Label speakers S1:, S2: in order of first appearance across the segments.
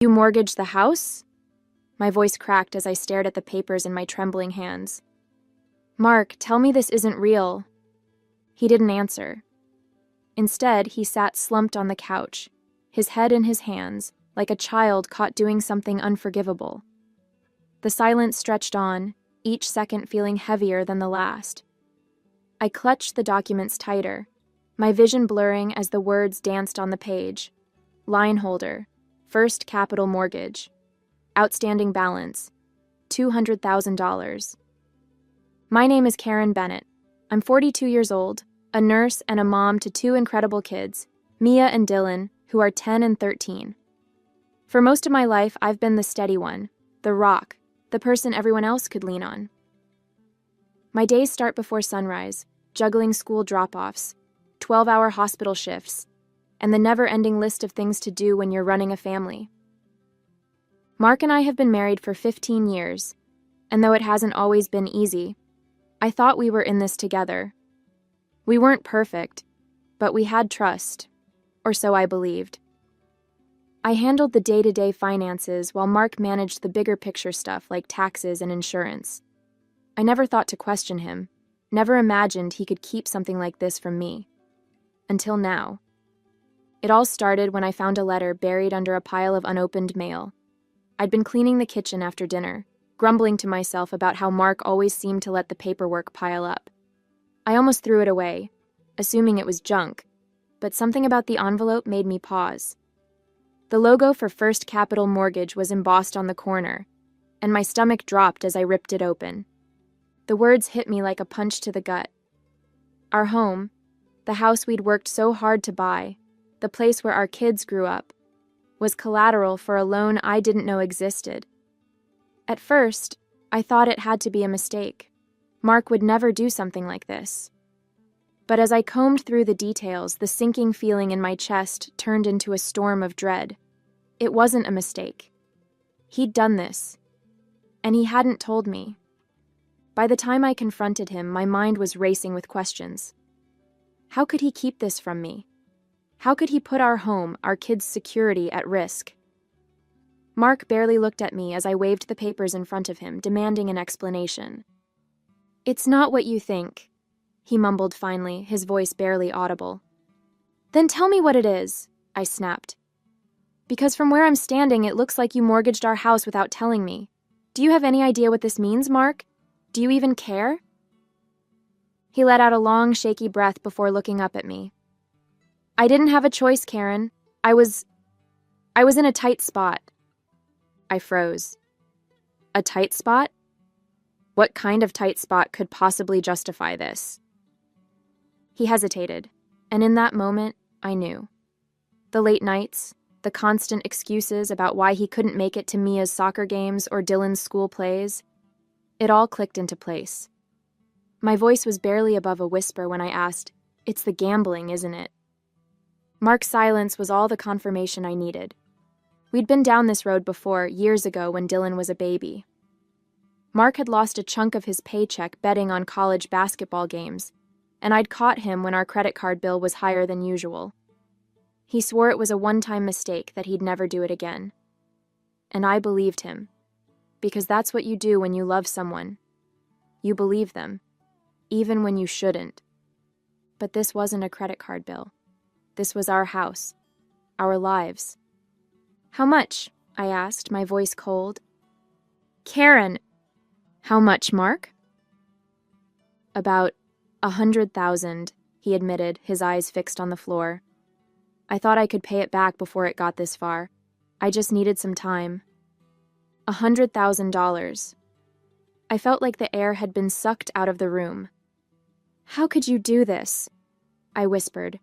S1: You mortgaged the house? My voice cracked as I stared at the papers in my trembling hands. Mark, tell me this isn't real. He didn't answer. Instead, he sat slumped on the couch, his head in his hands, like a child caught doing something unforgivable. The silence stretched on, each second feeling heavier than the last. I clutched the documents tighter, my vision blurring as the words danced on the page. Line holder, First Capital Mortgage. Outstanding balance, $200,000. My name is Karen Bennett. I'm 42 years old, a nurse and a mom to two incredible kids, Mia and Dylan, who are 10 and 13. For most of my life, I've been the steady one, the rock, the person everyone else could lean on. My days start before sunrise, juggling school drop-offs, 12-hour hospital shifts, and the never-ending list of things to do when you're running a family. Mark and I have been married for 15 years, and though it hasn't always been easy, I thought we were in this together. We weren't perfect, but we had trust, or so I believed. I handled the day-to-day finances while Mark managed the bigger picture stuff like taxes and insurance. I never thought to question him, never imagined he could keep something like this from me. Until now. It all started when I found a letter buried under a pile of unopened mail. I'd been cleaning the kitchen after dinner, grumbling to myself about how Mark always seemed to let the paperwork pile up. I almost threw it away, assuming it was junk, but something about the envelope made me pause. The logo for First Capital Mortgage was embossed on the corner, and my stomach dropped as I ripped it open. The words hit me like a punch to the gut. Our home, the house we'd worked so hard to buy, the place where our kids grew up, was collateral for a loan I didn't know existed. At first, I thought it had to be a mistake. Mark would never do something like this. But as I combed through the details, the sinking feeling in my chest turned into a storm of dread. It wasn't a mistake. He'd done this, and he hadn't told me. By the time I confronted him, my mind was racing with questions. How could he keep this from me? How could he put our home, our kids' security, at risk? Mark barely looked at me as I waved the papers in front of him, demanding an explanation. It's not what you think, he mumbled finally, his voice barely audible. Then tell me what it is, I snapped. Because from where I'm standing, it looks like you mortgaged our house without telling me. Do you have any idea what this means, Mark? Do you even care? He let out a long, shaky breath before looking up at me. I didn't have a choice, Karen. I was in a tight spot. I froze. A tight spot? What kind of tight spot could possibly justify this? He hesitated, and in that moment, I knew. The late nights, the constant excuses about why he couldn't make it to Mia's soccer games or Dylan's school plays, it all clicked into place. My voice was barely above a whisper when I asked, "It's the gambling, isn't it?" Mark's silence was all the confirmation I needed. We'd been down this road before, years ago when Dylan was a baby. Mark had lost a chunk of his paycheck betting on college basketball games, and I'd caught him when our credit card bill was higher than usual. He swore it was a one-time mistake, that he'd never do it again. And I believed him, because that's what you do when you love someone. You believe them, even when you shouldn't. But this wasn't a credit card bill. This was our house, our lives. How much? I asked, my voice cold. Karen! How much, Mark? About 100,000, he admitted, his eyes fixed on the floor. I thought I could pay it back before it got this far. I just needed some time. $100,000. I felt like the air had been sucked out of the room. How could you do this? I whispered,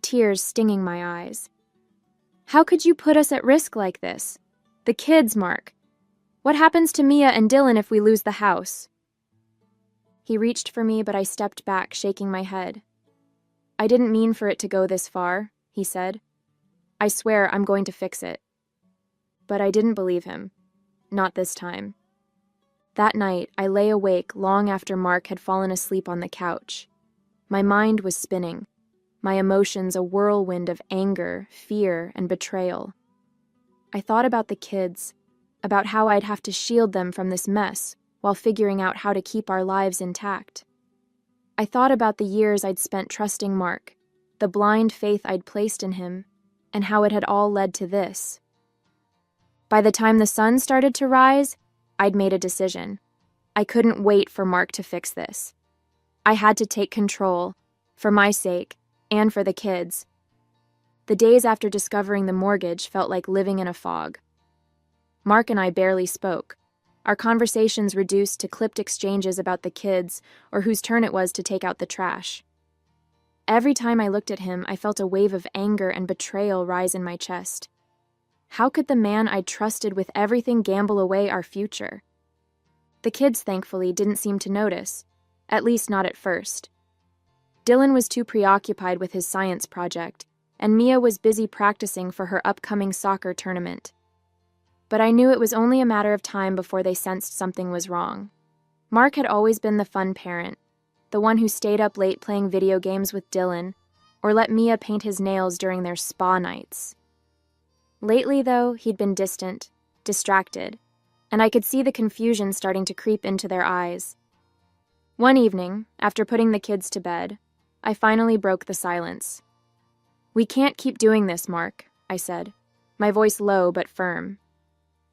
S1: tears stinging my eyes. How could you put us at risk like this? The kids, Mark. What happens to Mia and Dylan if we lose the house? He reached for me, but I stepped back, shaking my head. I didn't mean for it to go this far, he said. I swear I'm going to fix it. But I didn't believe him. Not this time. That night, I lay awake long after Mark had fallen asleep on the couch. My mind was spinning, my emotions a whirlwind of anger, fear, and betrayal. I thought about the kids, about how I'd have to shield them from this mess while figuring out how to keep our lives intact. I thought about the years I'd spent trusting Mark, the blind faith I'd placed in him, and how it had all led to this. By the time the sun started to rise, I'd made a decision. I couldn't wait for Mark to fix this. I had to take control, for my sake, and for the kids. The days after discovering the mortgage felt like living in a fog. Mark and I barely spoke, our conversations reduced to clipped exchanges about the kids or whose turn it was to take out the trash. Every time I looked at him, I felt a wave of anger and betrayal rise in my chest. How could the man I'd trusted with everything gamble away our future? The kids, thankfully, didn't seem to notice, at least not at first. Dylan was too preoccupied with his science project, and Mia was busy practicing for her upcoming soccer tournament. But I knew it was only a matter of time before they sensed something was wrong. Mark had always been the fun parent, the one who stayed up late playing video games with Dylan, or let Mia paint his nails during their spa nights. Lately, though, he'd been distant, distracted, and I could see the confusion starting to creep into their eyes. One evening, after putting the kids to bed, I finally broke the silence. "We can't keep doing this, Mark," I said, my voice low but firm.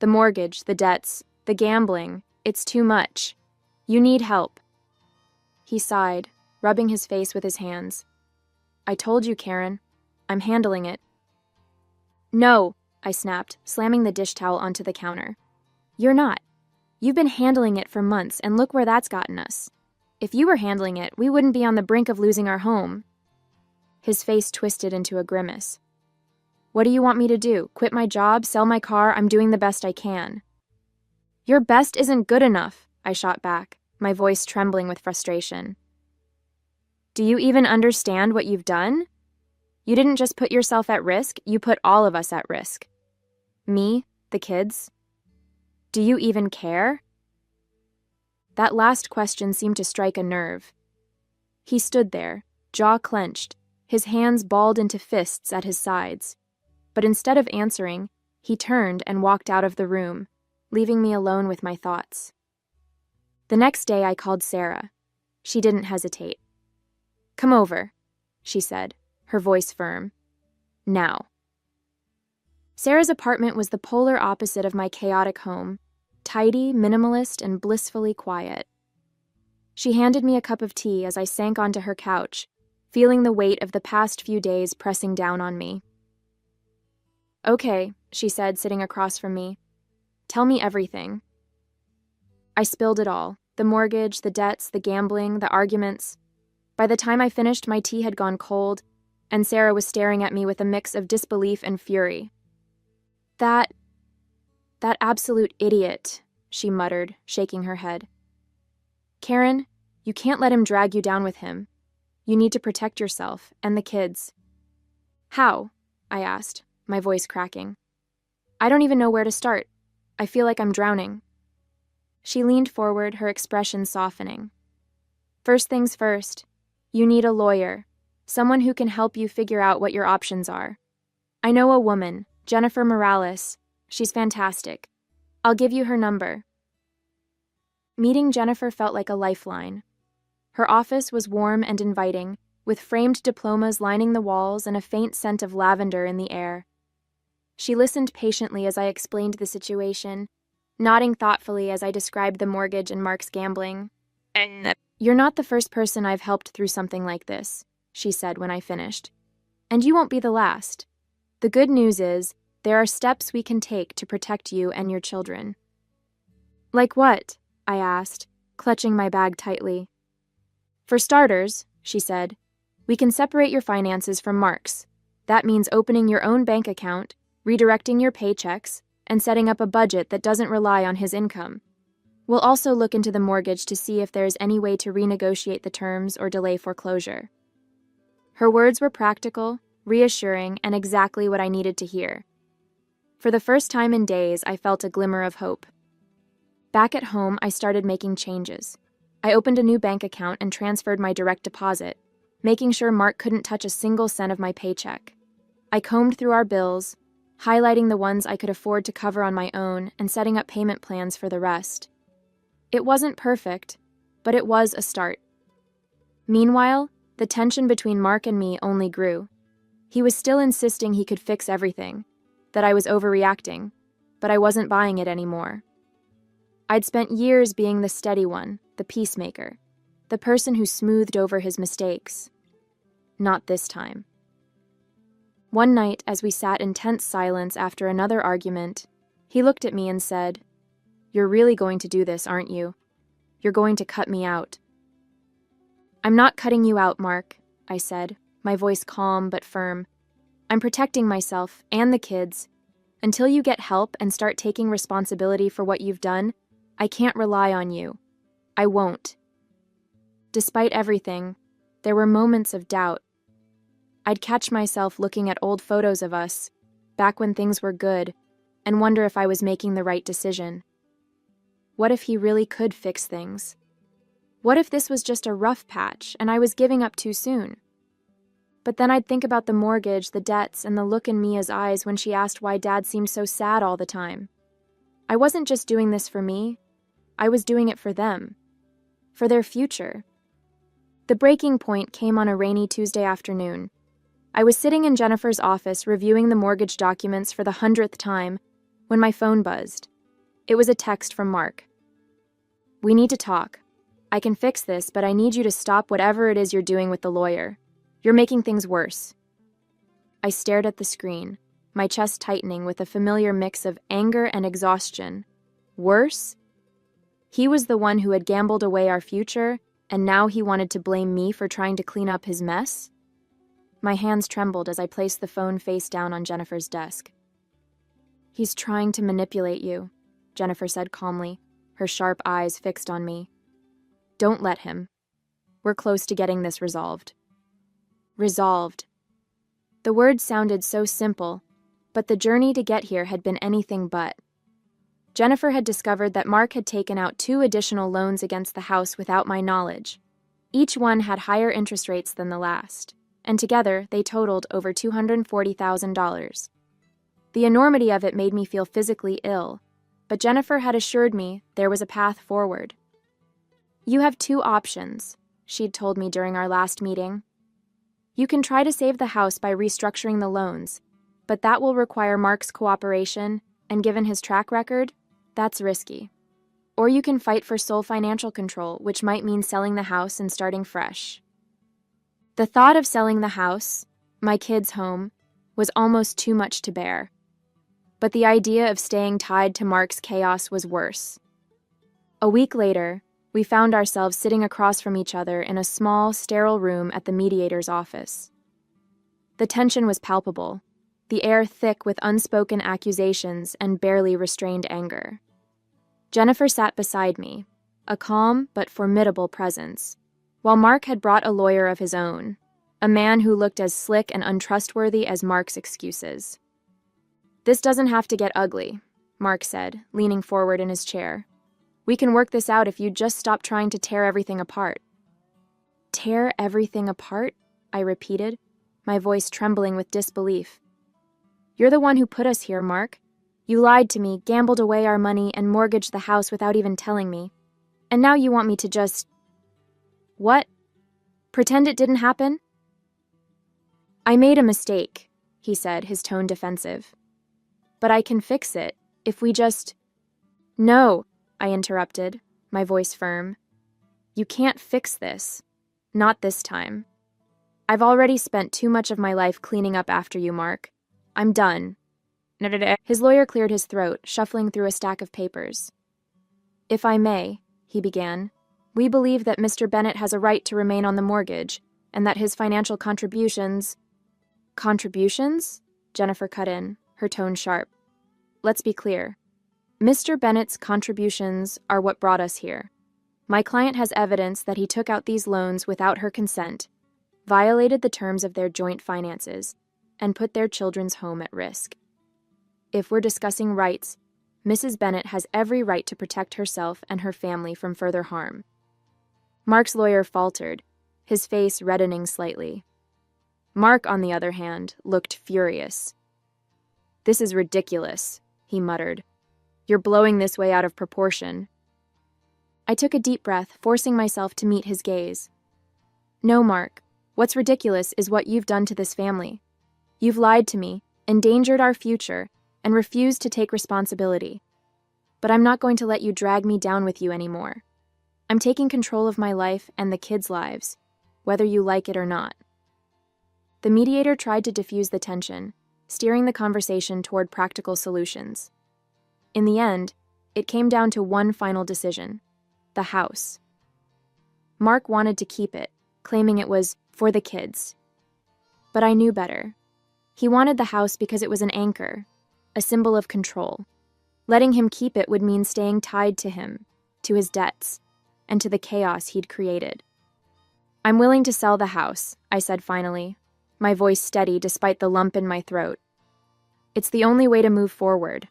S1: "The mortgage, the debts, the gambling, it's too much. You need help." He sighed, rubbing his face with his hands. "I told you, Karen. I'm handling it." "No," I snapped, slamming the dish towel onto the counter. "You're not. You've been handling it for months, and look where that's gotten us. If you were handling it, we wouldn't be on the brink of losing our home." His face twisted into a grimace. "What do you want me to do? Quit my job? Sell my car? I'm doing the best I can." "Your best isn't good enough," I shot back, my voice trembling with frustration. "Do you even understand what you've done? You didn't just put yourself at risk, you put all of us at risk. Me, the kids. Do you even care?" That last question seemed to strike a nerve. He stood there, jaw clenched, his hands balled into fists at his sides. But instead of answering, he turned and walked out of the room, leaving me alone with my thoughts. The next day I called Sarah. She didn't hesitate. "Come over," she said, her voice firm. "Now." Sarah's apartment was the polar opposite of my chaotic home, tidy, minimalist, and blissfully quiet. She handed me a cup of tea as I sank onto her couch, feeling the weight of the past few days pressing down on me. "Okay," she said, sitting across from me. "Tell me everything." I spilled it all, the mortgage, the debts, the gambling, the arguments. By the time I finished, my tea had gone cold, and Sarah was staring at me with a mix of disbelief and fury. That absolute idiot," she muttered, shaking her head. "Karen, you can't let him drag you down with him. You need to protect yourself and the kids." "How?" I asked, my voice cracking. "I don't even know where to start. I feel like I'm drowning." She leaned forward, her expression softening. "First things first, you need a lawyer, someone who can help you figure out what your options are. I know a woman, Jennifer Morales. She's fantastic. I'll give you her number." Meeting Jennifer felt like a lifeline. Her office was warm and inviting, with framed diplomas lining the walls and a faint scent of lavender in the air. She listened patiently as I explained the situation, nodding thoughtfully as I described the mortgage and Mark's gambling. "You're not the first person I've helped through something like this," she said when I finished. "And you won't be the last. The good news is, there are steps we can take to protect you and your children." "Like what?" I asked, clutching my bag tightly. "For starters," she said, "we can separate your finances from Mark's. That means opening your own bank account, redirecting your paychecks, and setting up a budget that doesn't rely on his income. We'll also look into the mortgage to see if there's any way to renegotiate the terms or delay foreclosure." Her words were practical, reassuring, and exactly what I needed to hear. For the first time in days, I felt a glimmer of hope. Back at home, I started making changes. I opened a new bank account and transferred my direct deposit, making sure Mark couldn't touch a single cent of my paycheck. I combed through our bills, highlighting the ones I could afford to cover on my own and setting up payment plans for the rest. It wasn't perfect, but it was a start. Meanwhile, the tension between Mark and me only grew. He was still insisting he could fix everything, that I was overreacting, but I wasn't buying it anymore. I'd spent years being the steady one, the peacemaker, the person who smoothed over his mistakes. Not this time. One night, as we sat in tense silence after another argument, he looked at me and said, "You're really going to do this, aren't you? You're going to cut me out." "I'm not cutting you out, Mark," I said, my voice calm but firm. "I'm protecting myself and the kids. Until you get help and start taking responsibility for what you've done, I can't rely on you. I won't." Despite everything, there were moments of doubt. I'd catch myself looking at old photos of us, back when things were good, and wonder if I was making the right decision. What if he really could fix things? What if this was just a rough patch and I was giving up too soon? But then I'd think about the mortgage, the debts, and the look in Mia's eyes when she asked why Dad seemed so sad all the time. I wasn't just doing this for me. I was doing it for them. For their future. The breaking point came on a rainy Tuesday afternoon. I was sitting in Jennifer's office reviewing the mortgage documents for the 100th time when my phone buzzed. It was a text from Mark. "We need to talk. I can fix this, but I need you to stop whatever it is you're doing with the lawyer. You're making things worse." I stared at the screen, my chest tightening with a familiar mix of anger and exhaustion. Worse? He was the one who had gambled away our future, and now he wanted to blame me for trying to clean up his mess? My hands trembled as I placed the phone face down on Jennifer's desk. "He's trying to manipulate you," Jennifer said calmly, her sharp eyes fixed on me. "Don't let him. We're close to getting this resolved." Resolved. The words sounded so simple, but the journey to get here had been anything but. Jennifer had discovered that Mark had taken out 2 additional loans against the house without my knowledge. Each one had higher interest rates than the last, and together they totaled over $240,000. The enormity of it made me feel physically ill, but Jennifer had assured me there was a path forward. "You have 2 options," she'd told me during our last meeting. "You can try to save the house by restructuring the loans, but that will require Mark's cooperation, and given his track record, that's risky. Or you can fight for sole financial control, which might mean selling the house and starting fresh." The thought of selling the house, my kids' home, was almost too much to bear. But the idea of staying tied to Mark's chaos was worse. A week later, we found ourselves sitting across from each other in a small, sterile room at the mediator's office. The tension was palpable, the air thick with unspoken accusations and barely restrained anger. Jennifer sat beside me, a calm but formidable presence, while Mark had brought a lawyer of his own, a man who looked as slick and untrustworthy as Mark's excuses. "This doesn't have to get ugly," Mark said, leaning forward in his chair. "We can work this out if you just stop trying to tear everything apart." "Tear everything apart?" I repeated, my voice trembling with disbelief. "You're the one who put us here, Mark. You lied to me, gambled away our money, and mortgaged the house without even telling me. And now you want me to just... What? Pretend it didn't happen?" "I made a mistake," he said, his tone defensive. "But I can fix it, if we just..." "No," I interrupted, my voice firm. "You can't fix this. Not this time. I've already spent too much of my life cleaning up after you, Mark. I'm done." His lawyer cleared his throat, shuffling through a stack of papers. "If I may," he began, "we believe that Mr. Bennett has a right to remain on the mortgage, and that his financial contributions..." "Contributions?" Jennifer cut in, her tone sharp. "Let's be clear. Mr. Bennett's contributions are what brought us here. My client has evidence that he took out these loans without her consent, violated the terms of their joint finances, and put their children's home at risk. If we're discussing rights, Mrs. Bennett has every right to protect herself and her family from further harm." Mark's lawyer faltered, his face reddening slightly. Mark, on the other hand, looked furious. "This is ridiculous," he muttered. "You're blowing this way out of proportion." I took a deep breath, forcing myself to meet his gaze. "No, Mark. What's ridiculous is what you've done to this family. You've lied to me, endangered our future, and refused to take responsibility. But I'm not going to let you drag me down with you anymore. I'm taking control of my life and the kids' lives, whether you like it or not." The mediator tried to diffuse the tension, steering the conversation toward practical solutions. In the end, it came down to one final decision: the house. Mark wanted to keep it, claiming it was for the kids. But I knew better. He wanted the house because it was an anchor, a symbol of control. Letting him keep it would mean staying tied to him, to his debts, and to the chaos he'd created. "I'm willing to sell the house," I said finally, my voice steady despite the lump in my throat. "It's the only way to move forward."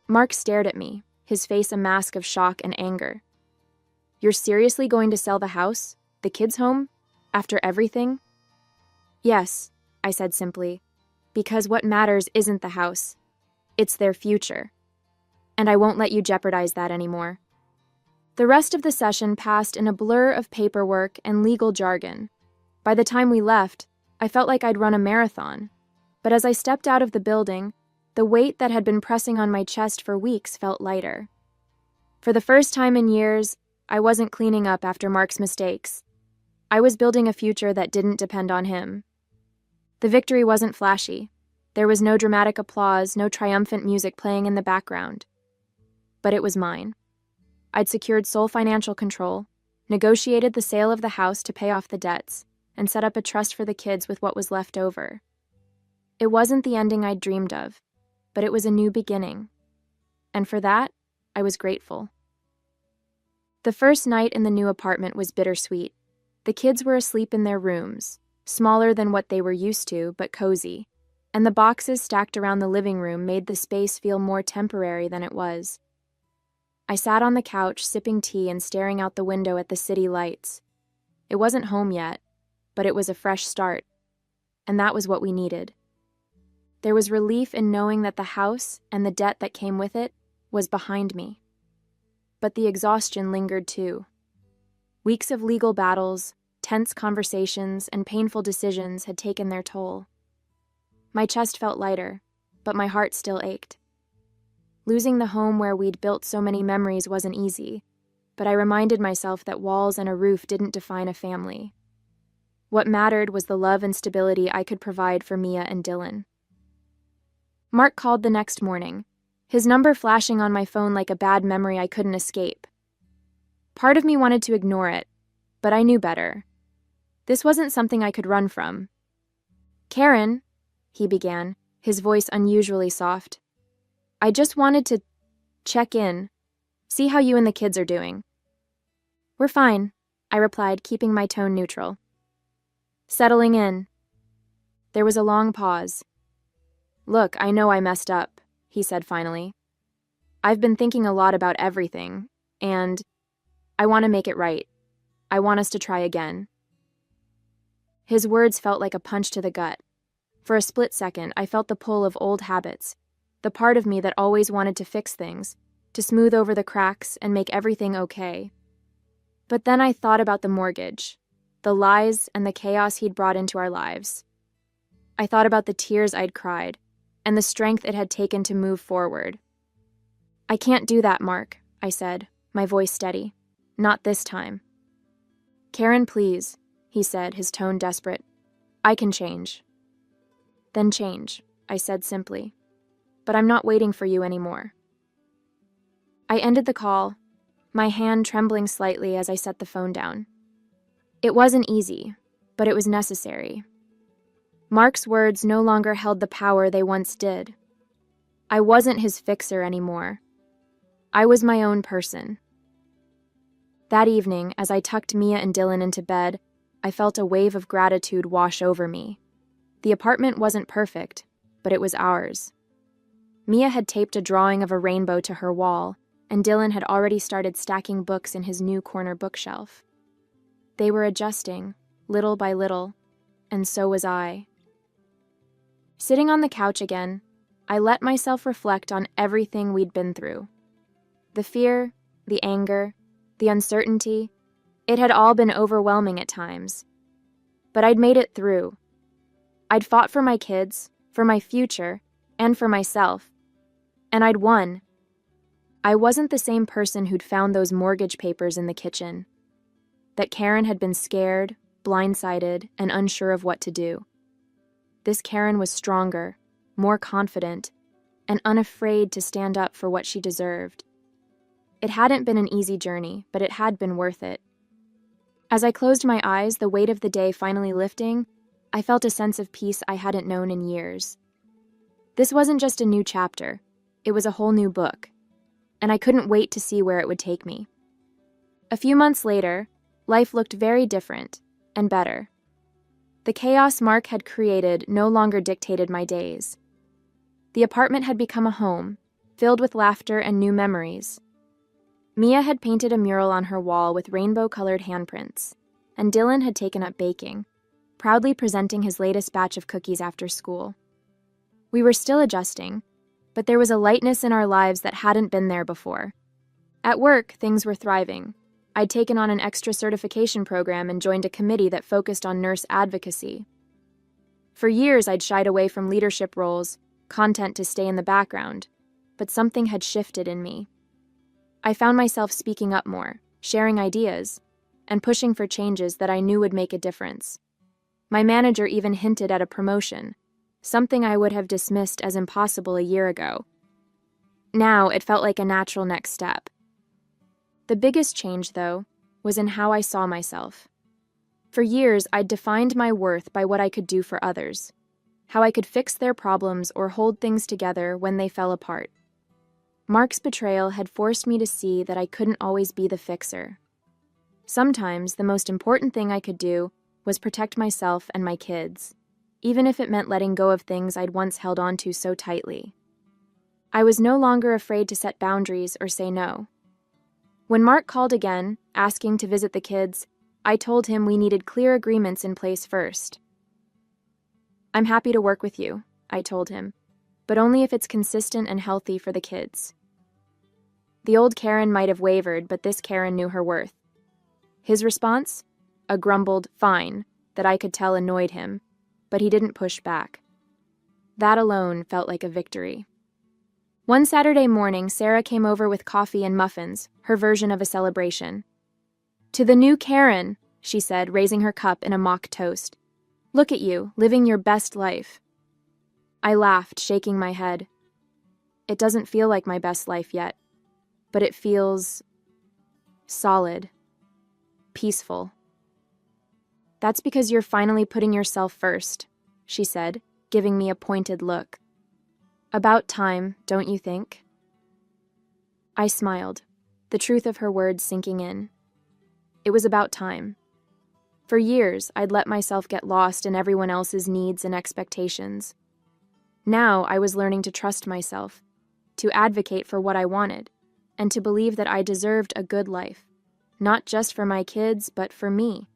S1: Mark stared at me, his face a mask of shock and anger. "You're seriously going to sell the house? The kids' home? After everything?" "Yes," I said simply, "because what matters isn't the house. It's their future. And I won't let you jeopardize that anymore." The rest of the session passed in a blur of paperwork and legal jargon. By the time we left, I felt like I'd run a marathon. But as I stepped out of the building, the weight that had been pressing on my chest for weeks felt lighter. For the first time in years, I wasn't cleaning up after Mark's mistakes. I was building a future that didn't depend on him. The victory wasn't flashy. There was no dramatic applause, no triumphant music playing in the background. But it was mine. I'd secured sole financial control, negotiated the sale of the house to pay off the debts, and set up a trust for the kids with what was left over. It wasn't the ending I'd dreamed of, but it was a new beginning. And for that, I was grateful. The first night in the new apartment was bittersweet. The kids were asleep in their rooms, smaller than what they were used to, but cozy, and the boxes stacked around the living room made the space feel more temporary than it was. I sat on the couch, sipping tea and staring out the window at the city lights. It wasn't home yet, but it was a fresh start, and that was what we needed. There was relief in knowing that the house and the debt that came with it was behind me. But the exhaustion lingered too. Weeks of legal battles, tense conversations, and painful decisions had taken their toll. My chest felt lighter, but my heart still ached. Losing the home where we'd built so many memories wasn't easy, but I reminded myself that walls and a roof didn't define a family. What mattered was the love and stability I could provide for Mia and Dylan. Mark called the next morning, his number flashing on my phone like a bad memory I couldn't escape. Part of me wanted to ignore it, but I knew better. This wasn't something I could run from. "Karen," he began, his voice unusually soft. "I just wanted to check in, see how you and the kids are doing." "We're fine," I replied, keeping my tone neutral. "Settling in." There was a long pause. "Look, I know I messed up," he said finally. "I've been thinking a lot about everything, and I want to make it right. I want us to try again." His words felt like a punch to the gut. For a split second, I felt the pull of old habits, the part of me that always wanted to fix things, to smooth over the cracks and make everything okay. But then I thought about the mortgage, the lies and the chaos he'd brought into our lives. I thought about the tears I'd cried, and the strength it had taken to move forward. "I can't do that, Mark," I said, my voice steady. "Not this time." "Karen, please," he said, his tone desperate. "I can change." "Then change," I said simply. "But I'm not waiting for you anymore." I ended the call, my hand trembling slightly as I set the phone down. It wasn't easy, but it was necessary. Mark's words no longer held the power they once did. I wasn't his fixer anymore. I was my own person. That evening, as I tucked Mia and Dylan into bed, I felt a wave of gratitude wash over me. The apartment wasn't perfect, but it was ours. Mia had taped a drawing of a rainbow to her wall, and Dylan had already started stacking books in his new corner bookshelf. They were adjusting, little by little, and so was I. Sitting on the couch again, I let myself reflect on everything we'd been through. The fear, the anger, the uncertainty, it had all been overwhelming at times. But I'd made it through. I'd fought for my kids, for my future, and for myself. And I'd won. I wasn't the same person who'd found those mortgage papers in the kitchen. That Karen had been scared, blindsided, and unsure of what to do. This Karen was stronger, more confident, and unafraid to stand up for what she deserved. It hadn't been an easy journey, but it had been worth it. As I closed my eyes, the weight of the day finally lifting, I felt a sense of peace I hadn't known in years. This wasn't just a new chapter, it was a whole new book, and I couldn't wait to see where it would take me. A few months later, life looked very different and better. The chaos Mark had created no longer dictated my days. The apartment had become a home, filled with laughter and new memories. Mia had painted a mural on her wall with rainbow-colored handprints, and Dylan had taken up baking, proudly presenting his latest batch of cookies after school. We were still adjusting, but there was a lightness in our lives that hadn't been there before. At work, things were thriving. I'd taken on an extra certification program and joined a committee that focused on nurse advocacy. For years, I'd shied away from leadership roles, content to stay in the background, but something had shifted in me. I found myself speaking up more, sharing ideas, and pushing for changes that I knew would make a difference. My manager even hinted at a promotion, something I would have dismissed as impossible a year ago. Now it felt like a natural next step. The biggest change, though, was in how I saw myself. For years, I'd defined my worth by what I could do for others, how I could fix their problems or hold things together when they fell apart. Mark's betrayal had forced me to see that I couldn't always be the fixer. Sometimes, the most important thing I could do was protect myself and my kids, even if it meant letting go of things I'd once held on to so tightly. I was no longer afraid to set boundaries or say no. When Mark called again, asking to visit the kids, I told him we needed clear agreements in place first. "I'm happy to work with you," I told him, "but only if it's consistent and healthy for the kids." The old Karen might have wavered, but this Karen knew her worth. His response? A grumbled "fine" that I could tell annoyed him, but he didn't push back. That alone felt like a victory. One Saturday morning, Sarah came over with coffee and muffins, her version of a celebration. "To the new Karen," she said, raising her cup in a mock toast. "Look at you, living your best life." I laughed, shaking my head. It doesn't feel like my best life yet, but it feels solid, peaceful. "That's because you're finally putting yourself first," she said, giving me a pointed look. "About time, don't you think?" I smiled, the truth of her words sinking in. It was about time. For years, I'd let myself get lost in everyone else's needs and expectations. Now I was learning to trust myself, to advocate for what I wanted, and to believe that I deserved a good life, not just for my kids, but for me.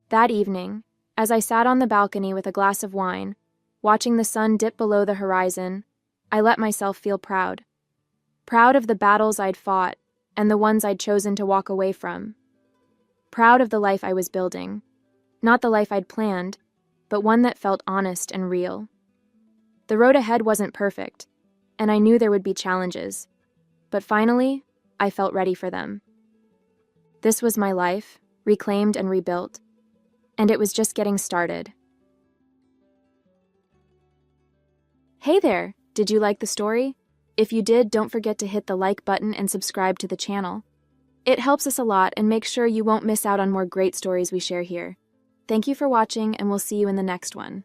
S1: That evening, as I sat on the balcony with a glass of wine, watching the sun dip below the horizon, I let myself feel proud. Proud of the battles I'd fought and the ones I'd chosen to walk away from. Proud of the life I was building. Not the life I'd planned, but one that felt honest and real. The road ahead wasn't perfect, and I knew there would be challenges. But finally, I felt ready for them. This was my life, reclaimed and rebuilt, and it was just getting started. Hey there! Did you like the story? If you did, don't forget to hit the like button and subscribe to the channel. It helps us a lot and makes sure you won't miss out on more great stories we share here. Thank you for watching, and we'll see you in the next one.